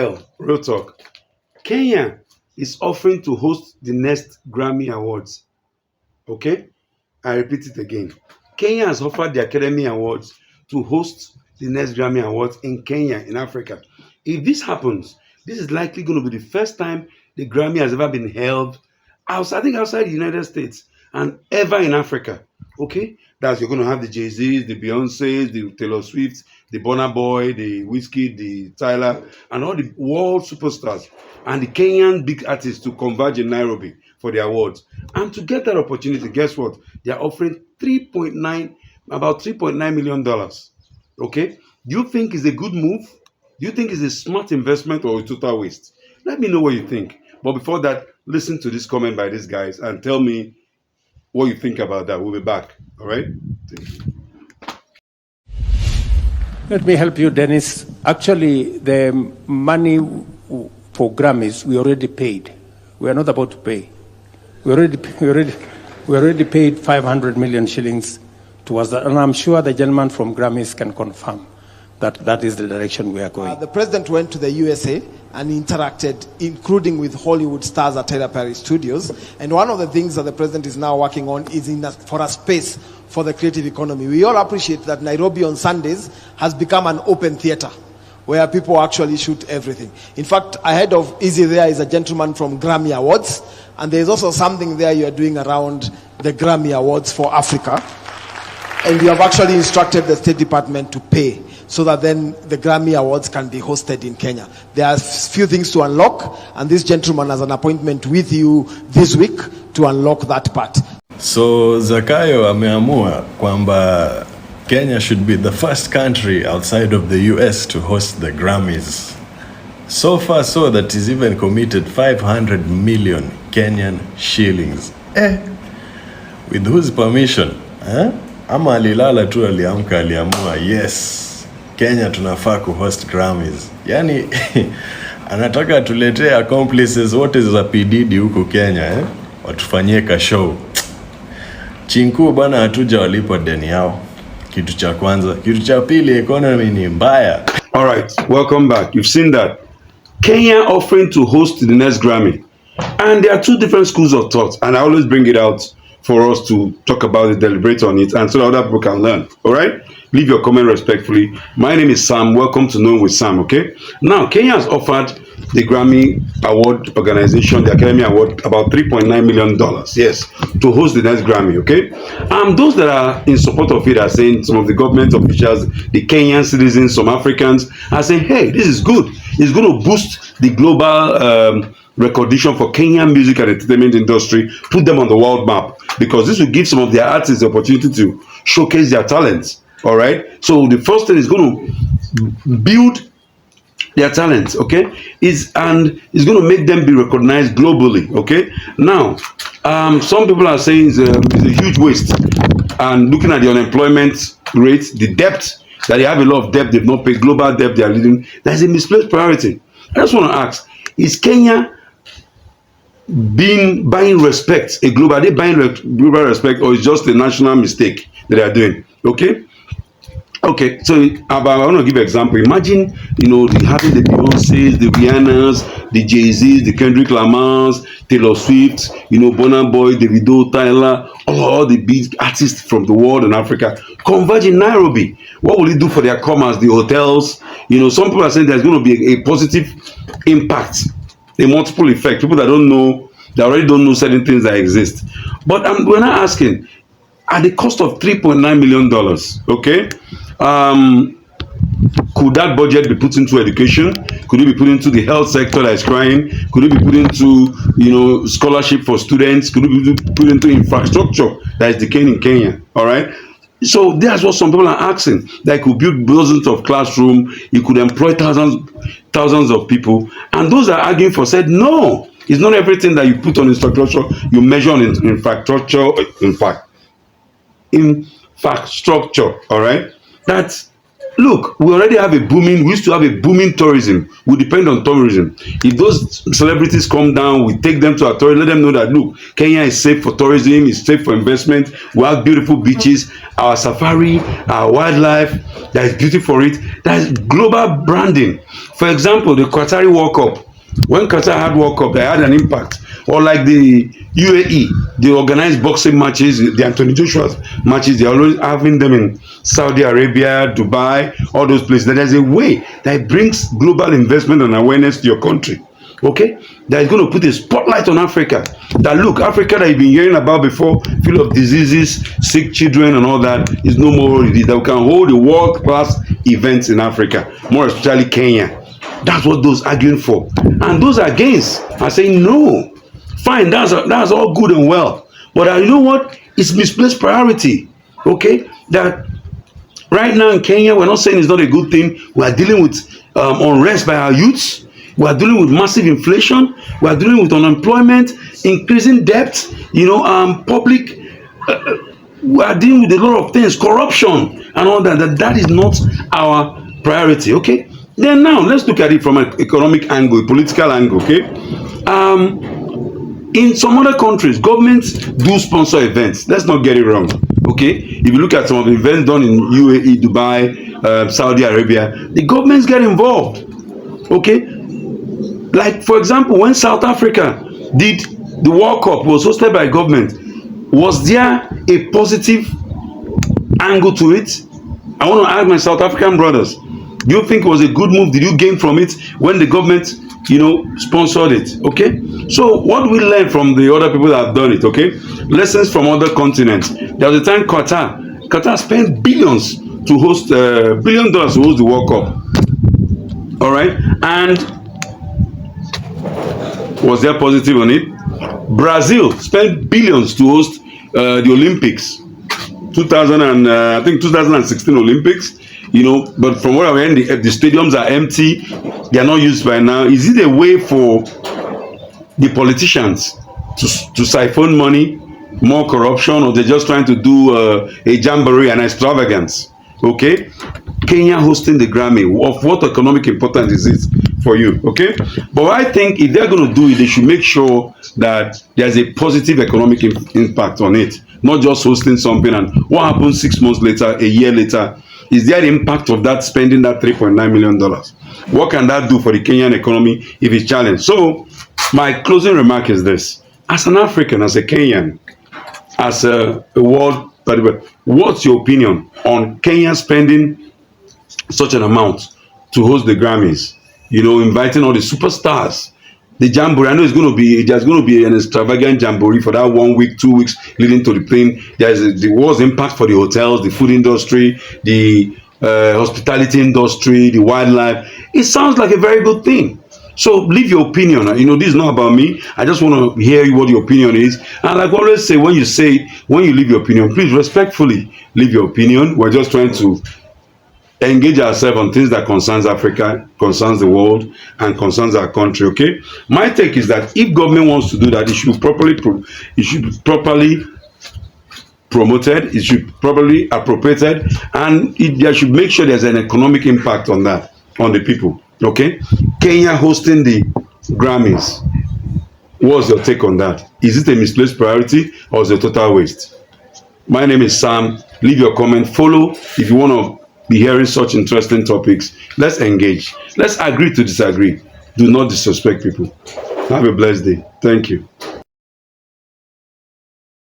Well, real talk. Kenya is offering to host the next Grammy Awards. Okay? I repeat it again. Kenya has offered the Academy Awards to host the next Grammy Awards in Kenya, in Africa. If this happens, this is likely going to be the first time the Grammy has ever been held outside, I think outside the United States and ever in Africa. Okay? That's you're going to have the Jay-Z's, the Beyonce's, the Taylor Swifts, the Burna Boy, the Whiskey, the Tyler, and all the world superstars and the Kenyan big artists to converge in Nairobi for the awards. And to get that opportunity, guess what? They are offering about $3.9 million. Okay? Do you think it's a good move? Do you think it's a smart investment or a total waste? Let me know what you think. But before that, listen to this comment by these guys and tell me what you think about that. We'll be back. All right? Thank you. Let me help you, Dennis. Actually, the money for Grammys, we already paid. We are not about to pay. We already paid 500 million shillings towards that. And I'm sure the gentleman from Grammys can confirm that that is the direction we are going. The president went to the USA and interacted, including with Hollywood stars at Tyler Perry Studios. And one of the things that the president is now working on is for a space for the creative economy. We all appreciate that Nairobi on Sundays has become an open theater where people actually shoot everything. In fact, ahead of Easy there is a gentleman from Grammy Awards, and there's also something there you are doing around the Grammy Awards for Africa. And we have actually instructed the State Department to pay so that then the Grammy Awards can be hosted in Kenya. There are few things to unlock, and this gentleman has an appointment with you this week to unlock that part. So Zakayo ameamua kwamba Kenya should be the first country outside of the US to host the Grammys. So far so that he's even committed 500 million Kenyan shillings. With whose permission? Ama alilala tu aliamka aliamua, yes, Kenya tunafaa kuhost Grammys. Yani anataka tuletee accomplices wote za PDD huko Kenya, watufanyie ka show. Chinku bana hatuja walipa deni yao. Kitu cha kwanza, kitu cha pili, economy ni mbaya. All right, welcome back. You've seen that. Kenya offering to host the next Grammy. And there are two different schools of thought, and I always bring it out for us to talk about it, deliberate on it, and so that other people can learn. All right? Leave your comment respectfully. My name is Sam. Welcome to Knowing with Sam, okay? Now, Kenya has offered the Grammy Award organization, the Academy Award, about $3.9 million, yes, to host the next Grammy, okay? Those that are in support of it are saying, some of the government officials, the Kenyan citizens, some Africans, are saying, hey, this is good. It's going to boost the global recognition for Kenyan music and entertainment industry, put them on the world map, because this will give some of their artists the opportunity to showcase their talents. All right. So the first thing is going to build their talents, okay, is going to make them be recognized globally. Okay. Now, some people are saying it's a huge waste, and looking at the unemployment rate, the debt that they have, a lot of debt they've not paid, global debt they are leading. There's a misplaced priority. I just want to ask: is Kenya buying respect, are they buying global respect, or is just a national mistake that they are doing? Okay, so I want to give an example. Imagine, having the Beyonce's, the Rihanna's, the Jay-Z's, the Kendrick Lamar's, Taylor Swift, Burna Boy, Davido, Tyler, all the big artists from the world and Africa converge in Nairobi. What will it do for their commerce, the hotels? Some people are saying there's going to be a positive impact, a multiple effect. People that already don't know certain things that exist. But we're not asking, at the cost of $3.9 million, okay, could that budget be put into education? Could it be put into the health sector that is crying? Could it be put into, scholarship for students? Could it be put into infrastructure that is decaying in Kenya? All right. So that's what some people are asking. That could build dozens of classrooms. You could employ thousands of people. And those that are arguing for said, no, it's not everything that you put on infrastructure, you measure on infrastructure, infrastructure, all right? look, we already have we used to have a booming tourism. We depend on tourism. If those celebrities come down, we take them to our tourism, let them know that, look, Kenya is safe for tourism, it's safe for investment. We have beautiful beaches, our safari, our wildlife, there is beauty for it. That is global branding. For example, the Qatari World Cup. When Qatar had World Cup, they had an impact. Or like the UAE, they organize boxing matches, the Anthony Joshua matches, they're always having them in Saudi Arabia, Dubai, all those places. There's a way that brings global investment and awareness to your country. Okay? That is going to put a spotlight on Africa. That look, Africa that you've been hearing about before, full of diseases, sick children and all that, is no more what it is. That we can hold a world-class events in Africa, more especially Kenya. That's what those arguing for. And those against are saying no. Fine, that's all good and well. But you know what? It's misplaced priority. Okay? That right now in Kenya, we're not saying it's not a good thing. We are dealing with unrest by our youths. We are dealing with massive inflation. We are dealing with unemployment, increasing debt, public. We are dealing with a lot of things, corruption and all that. That is not our priority. Okay? Then now, let's look at it from an economic angle, a political angle, okay? In some other countries, governments do sponsor events. Let's not get it wrong, okay? If you look at some of the events done in UAE, Dubai, Saudi Arabia, the governments get involved, okay? Like, for example, when South Africa did the World Cup, was hosted by government, was there a positive angle to it? I want to ask my South African brothers, do you think it was a good move? Did you gain from it when the government, sponsored it? Okay. So what do we learn from the other people that have done it? Okay. Lessons from other continents. There was a time Qatar spent billions to host $1 billion to host the World Cup. All right. And was there positive on it? Brazil spent billions to host the Olympics. 2016 Olympics. But from what I heard, the stadiums are empty. They are not used by now. Is it a way for the politicians to siphon money, more corruption, or they're just trying to do a jamboree and extravagance? Okay? Kenya hosting the Grammy. Of what economic importance is it for you? Okay? But I think if they're going to do it, they should make sure that there's a positive economic impact on it. Not just hosting something and what happens 6 months later, a year later. Is there the impact of that spending that $3.9 million? What can that do for the Kenyan economy if it's challenged? So, my closing remark is this. As an African, as a Kenyan, as a world, what's your opinion on Kenya spending such an amount to host the Grammys? Inviting all the superstars. The jamboree, I know there's going to be an extravagant jamboree for that 1 week, 2 weeks leading to the plane. There was impact for the hotels, the food industry, the hospitality industry, the wildlife. It sounds like a very good thing. So leave your opinion. This is not about me. I just want to hear what your opinion is. And like I always say, when you leave your opinion, please respectfully leave your opinion. We're just trying to engage ourselves on things that concerns Africa, concerns the world, and concerns our country. Okay, my take is that if government wants to do that, it should be properly promoted, it should be properly appropriated, and they should make sure there's an economic impact on that, on the people. Okay, Kenya hosting the Grammys. What's your take on that? Is it a misplaced priority or is it a total waste? My name is Sam. Leave your comment. Follow if you want to be hearing such interesting topics. Let's engage. Let's agree to disagree. Do not disrespect people. Have a blessed day. Thank you.